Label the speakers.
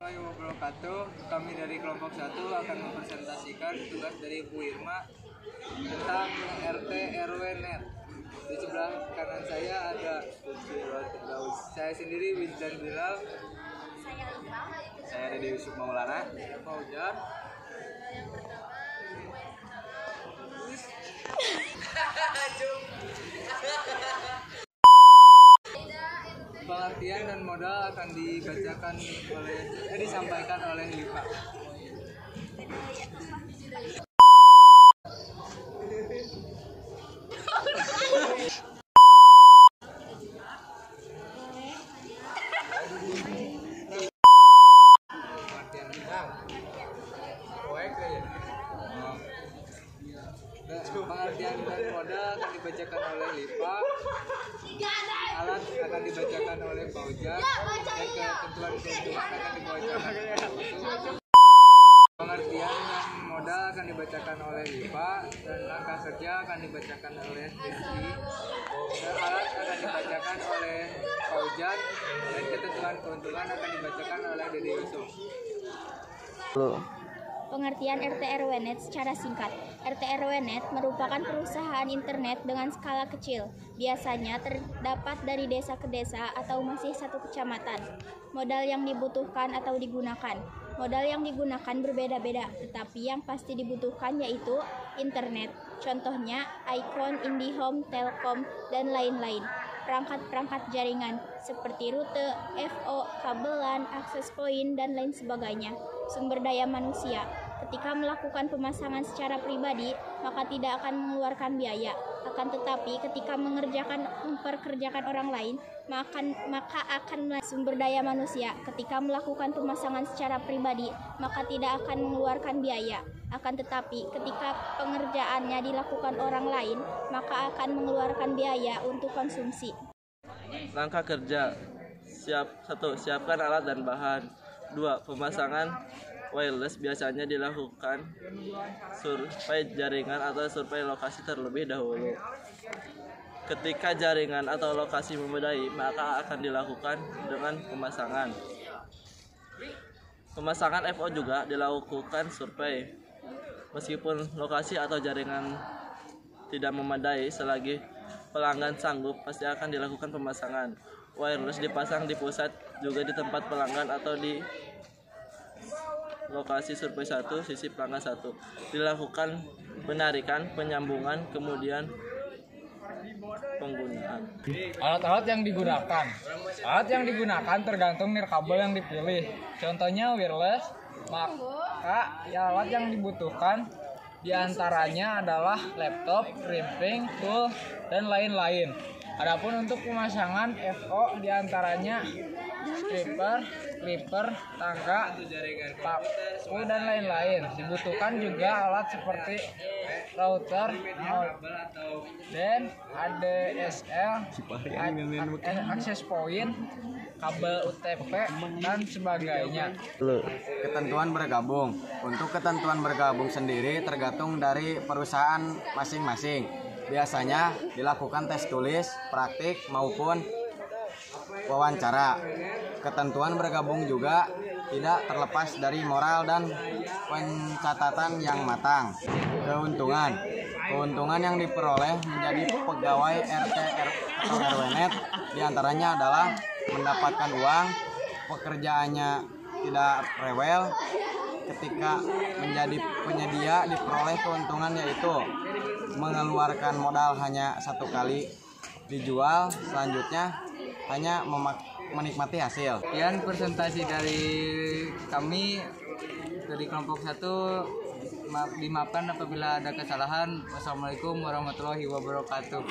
Speaker 1: Warahmatullahi wabarakatuh. Kami dari kelompok 1 akan mempresentasikan tugas dari Bu Irma tentang RT RW net. Di sebelah kanan saya ada saya sendiri Wisdan Bilal,
Speaker 2: Saya Dede Yusuf Maulana.
Speaker 1: Fauzan. Pengertian dan modal akan disampaikan oleh Liva. Pengertian dan modal akan dibacakan oleh Liva. Alat akan dibacakan oleh Fauzan dan ketentuan keuntungan akan dibacakan oleh Fauzan. Pengertian dan modal akan dibacakan oleh Liva dan langkah kerja akan dibacakan oleh Rizky. Dan alat akan dibacakan oleh Fauzan dan ketentuan keuntungan akan dibacakan oleh Dede Yusuf.
Speaker 3: Pengertian RT RW net secara singkat. RT RW net merupakan perusahaan internet dengan skala kecil. Biasanya terdapat dari desa ke desa atau masih satu kecamatan. Modal yang dibutuhkan atau digunakan. Modal yang digunakan berbeda-beda, tetapi yang pasti dibutuhkan yaitu internet. Contohnya iPhone, IndiHome, Telkom, dan lain-lain. Perangkat-perangkat jaringan seperti rute, FO, kabelan, akses poin, dan lain sebagainya. Sumber daya manusia. Ketika melakukan pemasangan secara pribadi, maka tidak akan mengeluarkan biaya. Akan tetapi ketika memperkerjakan orang lain, maka akan sumber daya manusia. Ketika melakukan pemasangan secara pribadi, maka tidak akan mengeluarkan biaya. Akan tetapi ketika pengerjaannya dilakukan orang lain, maka akan mengeluarkan biaya untuk konsumsi.
Speaker 4: Langkah kerja. Siapkan alat dan bahan. 2. Pemasangan wireless biasanya dilakukan survei jaringan atau survei lokasi terlebih dahulu. Ketika jaringan atau lokasi memadai, maka akan dilakukan dengan pemasangan. Pemasangan FO juga dilakukan survei. Meskipun lokasi atau jaringan tidak memadai, selagi pelanggan sanggup, pasti akan dilakukan pemasangan. Wireless dipasang di pusat, juga di tempat pelanggan atau di lokasi survei 1, sisi pelanggan 1. Dilakukan penarikan, penyambungan, kemudian penggunaan.
Speaker 5: Alat-alat yang digunakan. Alat yang digunakan tergantung nirkabel yang dipilih. Contohnya wireless, maka alat yang dibutuhkan diantaranya adalah laptop, crimping, tool, dan lain-lain. Adapun untuk pemasangan FO diantaranya stripper, clipper, tangga, paku, dan lain-lain. Dibutuhkan juga alat seperti router, modem, ADSL, akses point, kabel UTP, dan sebagainya.
Speaker 2: Ketentuan bergabung. Untuk ketentuan bergabung sendiri tergantung dari perusahaan masing-masing. Biasanya dilakukan tes tulis, praktik, maupun wawancara. Ketentuan bergabung juga tidak terlepas dari moral dan pencatatan yang matang. Keuntungan yang diperoleh menjadi pegawai RT atau RW net diantaranya adalah mendapatkan uang, pekerjaannya tidak rewel. Ketika menjadi penyedia diperoleh keuntungan yaitu mengeluarkan modal hanya satu kali dijual, selanjutnya hanya menikmati hasil.
Speaker 1: Sekian presentasi dari kami dari kelompok 1. Dimaafkan apabila ada kesalahan. Wassalamualaikum warahmatullahi wabarakatuh.